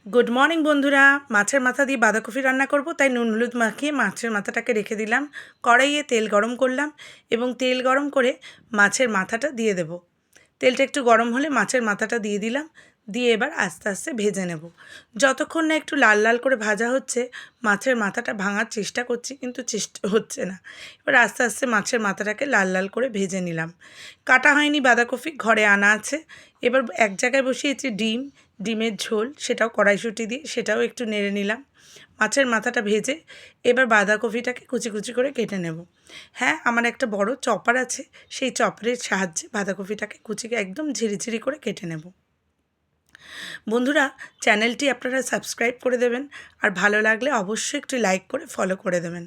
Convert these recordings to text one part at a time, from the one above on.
Good morning বন্ধুরা। মাছের মাথা দিয়ে বাঁধাকপি রান্না করব, তাই নুন হলুদ মাখিয়ে মাছের মাথাটাকে রেখে দিলাম। কড়াইয়ে তেল গরম করলাম এবং তেল গরম করে মাছের মাথাটা দিয়ে দেব। তেলটা একটু গরম হলে মাছের মাথাটা দিয়ে দিলাম, দিয়ে এবার আস্তে আস্তে ভেজে নেব। যতক্ষণ না একটু লাল লাল করে ভাজা হচ্ছে, মাছের মাথাটা ভাঙার চেষ্টা করছি কিন্তু চেষ্টা হচ্ছে না। এবার আস্তে আস্তে মাছের মাথাটাকে লাল লাল করে ভেজে নিলাম। কাটা হয়নি বাঁধাকপি, ঘরে আনা আছে। এবার এক জায়গায় বসিয়েছি ডিমের ঝোল, সেটাও কড়াইশুঁটি দিয়ে সেটাও একটু নেড়ে নিলাম। মাছের মাথাটা ভেজে এবার বাঁধাকপিটাকে কুচি কুচি করে কেটে নেব। হ্যাঁ, আমার একটা বড় চপার আছে, সেই চপারের সাহায্যে বাঁধাকপিটাকে কুচিকে একদম ঝিরিঝিরি করে কেটে নেব। বন্ধুরা, চ্যানেলটি আপনারা সাবস্ক্রাইব করে দেবেন, আর ভালো লাগলে অবশ্যই একটু লাইক করে ফলো করে দেবেন।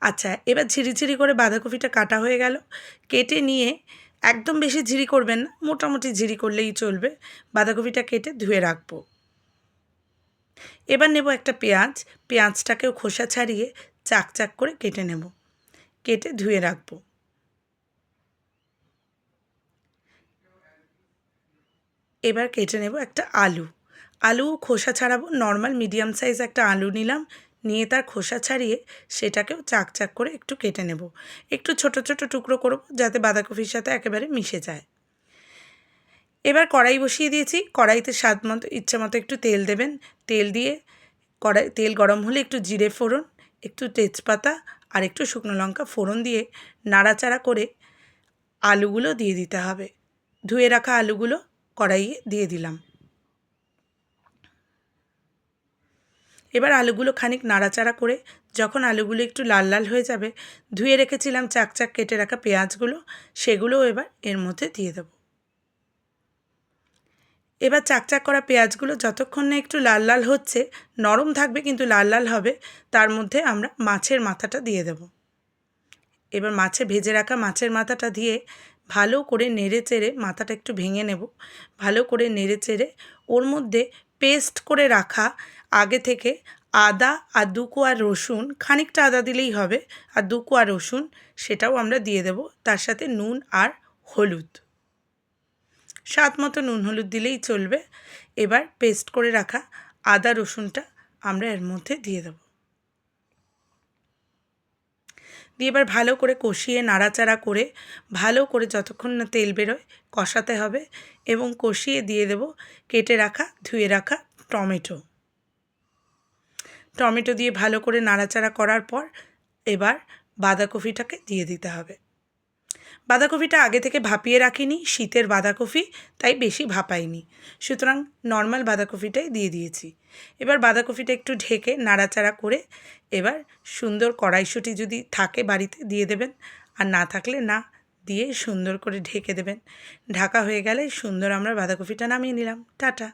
আচ্ছা, এবার ঝিরিঝিরি করে বাঁধাকপিটা কাটা হয়ে গেল। কেটে নিয়ে একদম বেশি ঝিরি করবেন না, মোটামুটি ঝিরি করলেই চলবে। বাঁধাকপিটা কেটে ধুয়ে রাখবো। এবার নেব একটা পেঁয়াজটাকেও খোসা ছাড়িয়ে চাক চাক করে কেটে নেব, কেটে ধুয়ে রাখবো। এবার কেটে নেব একটা আলু খোসা ছাড়াবো। নর্মাল মিডিয়াম সাইজ একটা আলু নিলাম, নিয়ে তার খোসা ছাড়িয়ে সেটাকেও চাক চাক করে একটু কেটে নেব। একটু ছোট ছোট টুকরো করব যাতে বাঁধাকপির সাথে একেবারে মিশে যায়। এবার কড়াই বসিয়ে দিয়েছি, কড়াইতে স্বাদ মতো ইচ্ছে মতো একটু তেল দেবেন। তেল দিয়ে তেল গরম হলে একটু জিরে ফোড়ন, একটু তেজপাতা আর একটু শুকনো লঙ্কা ফোড়ন দিয়ে নাড়াচাড়া করে আলুগুলো দিয়ে দিতে হবে। ধুয়ে রাখা আলুগুলো কড়াইয়ে দিয়ে দিলাম। এবার আলুগুলো খানিক নাড়াচাড়া করে যখন আলুগুলো একটু লাল লাল হয়ে যাবে, ধুয়ে রেখেছিলাম চাক চাক কেটে রাখা পেঁয়াজগুলো, সেগুলোও এবার এর মধ্যে দিয়ে দেবো। এবার চাক চাক করা পেঁয়াজগুলো যতক্ষণ না একটু লাল লাল হচ্ছে, নরম থাকবে কিন্তু লাল লাল হবে, তার মধ্যে আমরা মাছের মাথাটা দিয়ে দেব। এবার ভেজে রাখা মাছের মাথাটা দিয়ে ভালো করে নেড়ে চেড়ে, মাথাটা একটু ভেঙে নেব, ভালো করে নেড়ে চেড়ে ওর মধ্যে পেস্ট করে রাখা আগে থেকে আদা আর 2 কোয়া রসুন, খানিকটা আদা দিলেই হবে, আর 2 কোয়া রসুন সেটাও আমরা দিয়ে দেব। তার সাথে নুন আর হলুদ, স্বাদ মতো নুন হলুদ দিলেই চলবে। এবার পেস্ট করে রাখা আদা রসুনটা আমরা এর মধ্যে দিয়ে দেব, দিয়ে এবার ভালো করে কষিয়ে নাড়াচাড়া করে ভালো করে যতক্ষণ না তেল বেরোয় কষাতে হবে, এবং কষিয়ে দিয়ে দেব কেটে রাখা ধুয়ে রাখা টমেটো দিয়ে ভালো করে নাড়াচাড়া করার পর এবার বাঁধাকপিটাকে দিয়ে দিতে হবে। বাঁধাকপিটা আগে থেকে ভাপিয়ে রাখিনি, শীতের বাঁধাকপি, তাই বেশি ভাপাইনি, সুতরাং নর্মাল বাঁধাকপিটাই দিয়ে দিয়েছি। এবার বাঁধাকপিটা একটু ঢেকে নাড়াচাড়া করে এবার সুন্দর কড়াইশুঁটি যদি থাকে বাড়িতে দিয়ে দেবেন, আর না থাকলে না দিয়ে সুন্দর করে ঢেকে দেবেন। ঢাকা হয়ে গেলে সুন্দর আমরা বাঁধাকপিটা নামিয়ে নিলাম। টাটা।